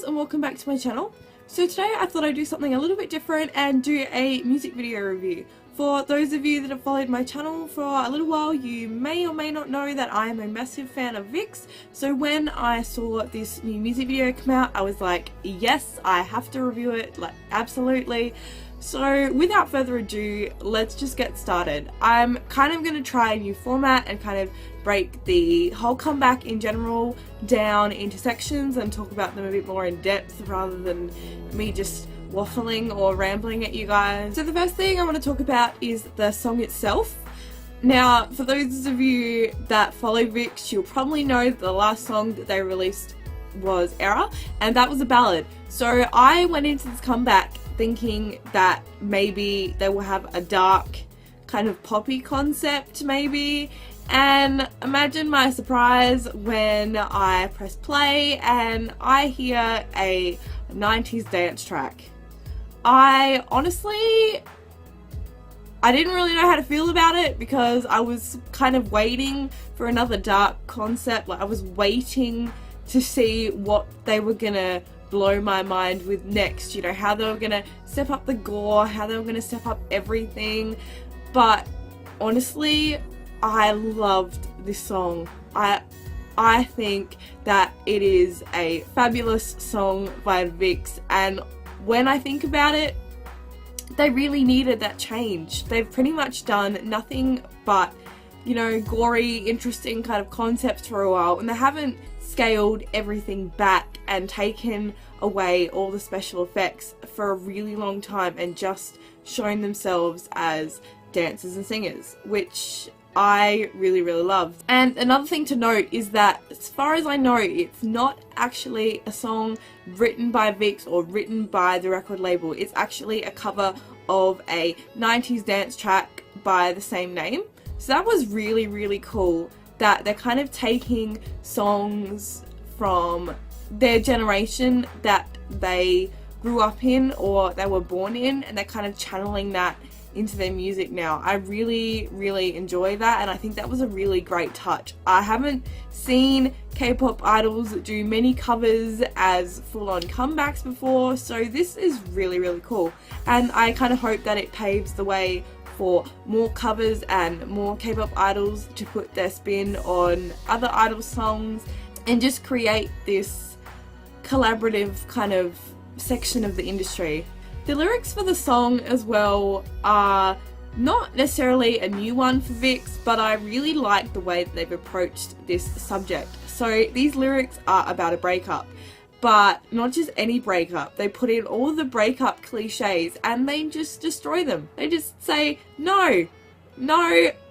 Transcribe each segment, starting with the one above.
guys, and welcome back to my channel. So today I thought I'd do something a little bit different and do a music video review. For those of you that have followed my channel for a little while, you may or may not know that I am a massive fan of VIXX. So when I saw this new music video come out, I was like, yes, I have to review it, like absolutely. So without further ado, let's just get started. I'm kind of going to try a new format and kind of break the whole comeback in general down into sections and talk about them a bit more in depth rather than me just waffling or rambling at you guys. So the first thing I want to talk about is the song itself. Now, for those of you that follow VIXX, you'll probably know that the last song that they released was Error, and that was a ballad. So I went into this comeback thinking that maybe they will have a dark kind of poppy concept maybe, and imagine my surprise when I press play and I hear a 90s dance track. I didn't really know how to feel about it because I was kind of waiting for another dark concept. Like I was waiting to see what they were gonna blow my mind with next, you know, how they were gonna step up the gore, how they were gonna step up everything. But honestly, I loved this song. I think that it is a fabulous song by VIXX, and when I think about it, they really needed that change. They've pretty much done nothing but, you know, gory, interesting kind of concepts for a while, and they haven't scaled everything back and taken away all the special effects for a really long time and just shown themselves as dancers and singers, which I really loved. And another thing to note is that, as far as I know, it's not actually a song written by VIXX or written by the record label. It's actually a cover of a 90s dance track by the same name. So that was really cool, that they're kind of taking songs from their generation that they grew up in or they were born in, and they're kind of channeling that into their music now. I really enjoy that, and I think that was a really great touch. I haven't seen K-pop idols do many covers as full-on comebacks before, so this is really cool, and I kind of hope that it paves the way for more covers and more K-pop idols to put their spin on other idol songs and just create this collaborative kind of section of the industry. The lyrics for the song as well are not necessarily a new one for VIXX, but I really like the way that they've approached this subject. So these lyrics are about a breakup, but not just any breakup. They put in all the breakup cliches and they just destroy them. They just say, no,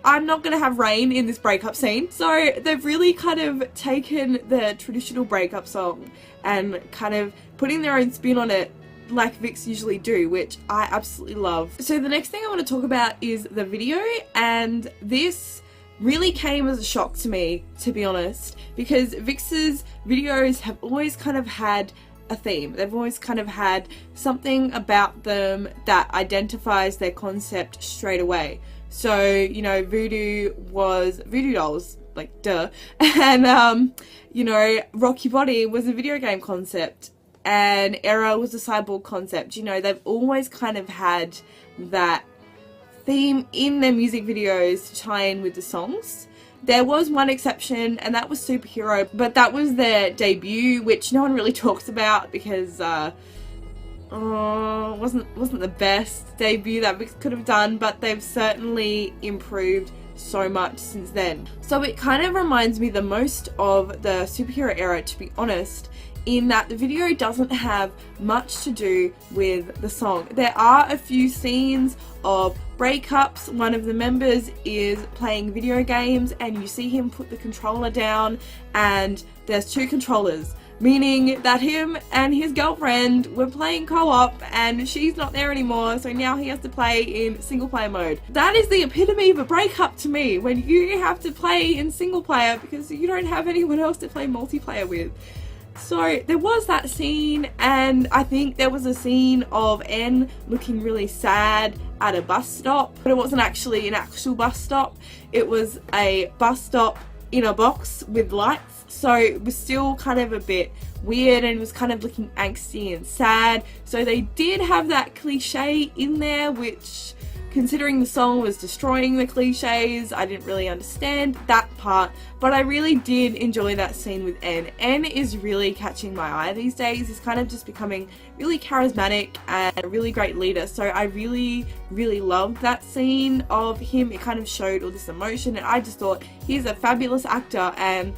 I'm not going to have rain in this breakup scene. So they've really kind of taken the traditional breakup song and kind of putting their own spin on it, like VIXX usually do, which I absolutely love. So the next thing I want to talk about is the video, and this really came as a shock to me, to be honest, because VIXX's videos have always kind of had a theme. They've always kind of had something about them that identifies their concept straight away. So, you know, Voodoo was Voodoo Dolls, like duh, and you know, Rock Your Body was a video game concept, and Error was a cyborg concept. You know, they've always kind of had that theme in their music videos to tie in with the songs. There was one exception, and that was Superhero, but that was their debut, which no one really talks about because wasn't the best debut that VIXX could have done, but they've certainly improved so much since then. So it kind of reminds me the most of the Superhero era, to be honest, in that the video doesn't have much to do with the song. There are a few scenes of breakups. One of the members is playing video games and you see him put the controller down, and there's two controllers, meaning that him and his girlfriend were playing co-op and she's not there anymore, so now he has to play in single player mode. That is the epitome of a breakup to me, when you have to play in single player because you don't have anyone else to play multiplayer with. So there was that scene, and I think there was a scene of N looking really sad at a bus stop, but it wasn't actually an actual bus stop. It was a bus stop in a box with lights, so it was still kind of a bit weird and was kind of looking angsty and sad. So they did have that cliche in there, which, considering the song was destroying the cliches, I didn't really understand that part, but I really did enjoy that scene with N. N is really catching my eye these days. He's kind of just becoming really charismatic and a really great leader, so I really loved that scene of him. It kind of showed all this emotion, and I just thought he's a fabulous actor, and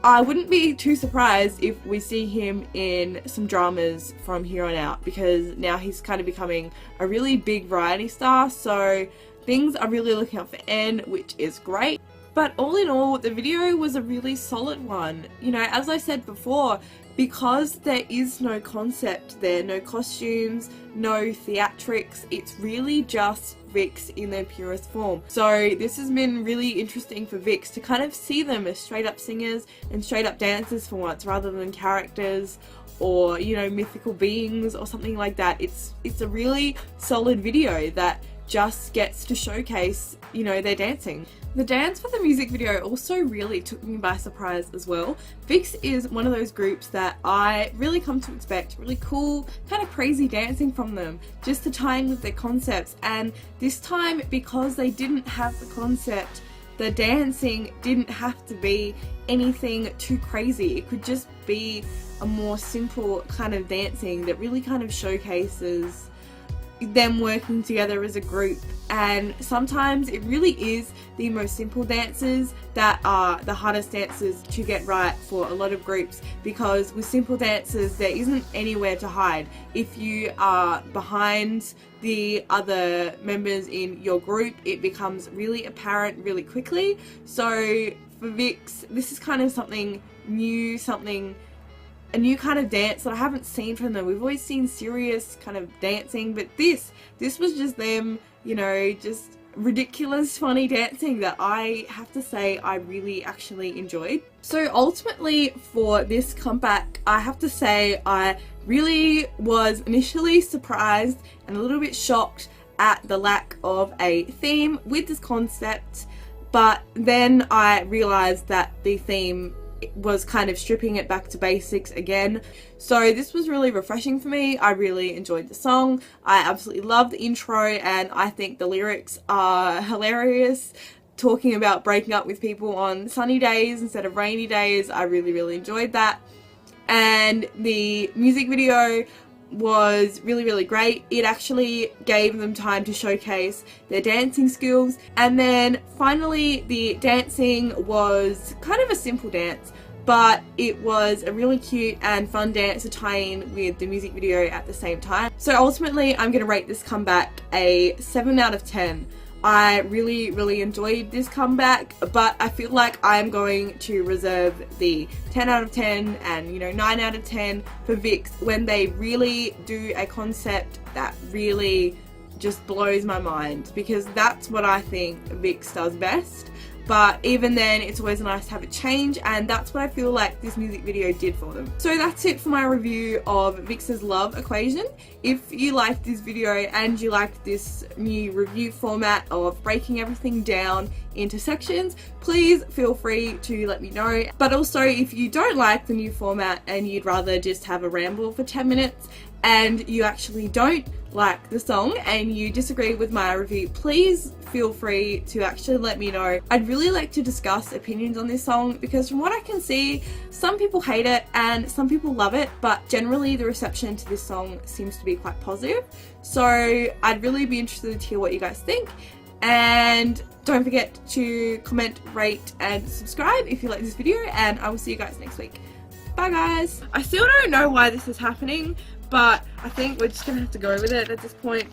I wouldn't be too surprised if we see him in some dramas from here on out, because now he's kind of becoming a really big variety star, so things are really looking up for N, which is great. But all in all, the video was a really solid one. You know, as I said before, because there is no concept there, no costumes, no theatrics, it's really just VIXX in their purest form. So this has been really interesting for VIXX to kind of see them as straight up singers and straight up dancers for once, rather than characters or, you know, mythical beings or something like that. It's a really solid video that just gets to showcase, you know, their dancing. The dance for the music video also really took me by surprise as well. VIXX is one of those groups that I really come to expect really cool, kind of crazy dancing from them, just to tie in with their concepts. And this time, because they didn't have the concept, the dancing didn't have to be anything too crazy. It could just be a more simple kind of dancing that really kind of showcases them working together as a group. And sometimes it really is the most simple dances that are the hardest dances to get right for a lot of groups, because with simple dances there isn't anywhere to hide. If you are behind the other members in your group, it becomes really apparent really quickly. So for VIXX, this is kind of something new, a new kind of dance that I haven't seen from them. We've always seen serious kind of dancing, but this was just them, you know, just ridiculous funny dancing that I have to say I really actually enjoyed. So ultimately for this comeback, I have to say I really was initially surprised and a little bit shocked at the lack of a theme with this concept, but then I realized that the theme was kind of stripping it back to basics again. So this was really refreshing for me. I really enjoyed the song. I absolutely love the intro, and I think the lyrics are hilarious. Talking about breaking up with people on sunny days instead of rainy days, I really enjoyed that. And the music video was really great. It actually gave them time to showcase their dancing skills, and then finally the dancing was kind of a simple dance, but it was a really cute and fun dance to tie in with the music video at the same time. So ultimately I'm going to rate this comeback a 7 out of 10. I really enjoyed this comeback, but I feel like I'm going to reserve the 10 out of 10 and, you know, 9 out of 10 for VIXX when they really do a concept that really just blows my mind, because that's what I think VIXX does best. But even then, it's always nice to have a change, and that's what I feel like this music video did for them. So that's it for my review of VIXX's Love Equation. If you liked this video and you liked this new review format of breaking everything down into sections, please feel free to let me know. But also, if you don't like the new format and you'd rather just have a ramble for 10 minutes and you actually don't like the song and you disagree with my review, please feel free to actually let me know. I'd really like to discuss opinions on this song, because from what I can see, some people hate it and some people love it, but generally the reception to this song seems to be quite positive. So I'd really be interested to hear what you guys think, and don't forget to comment, rate and subscribe if you like this video, and I will see you guys next week. Bye guys! I still don't know why this is happening, but I think we're just gonna have to go with it at this point.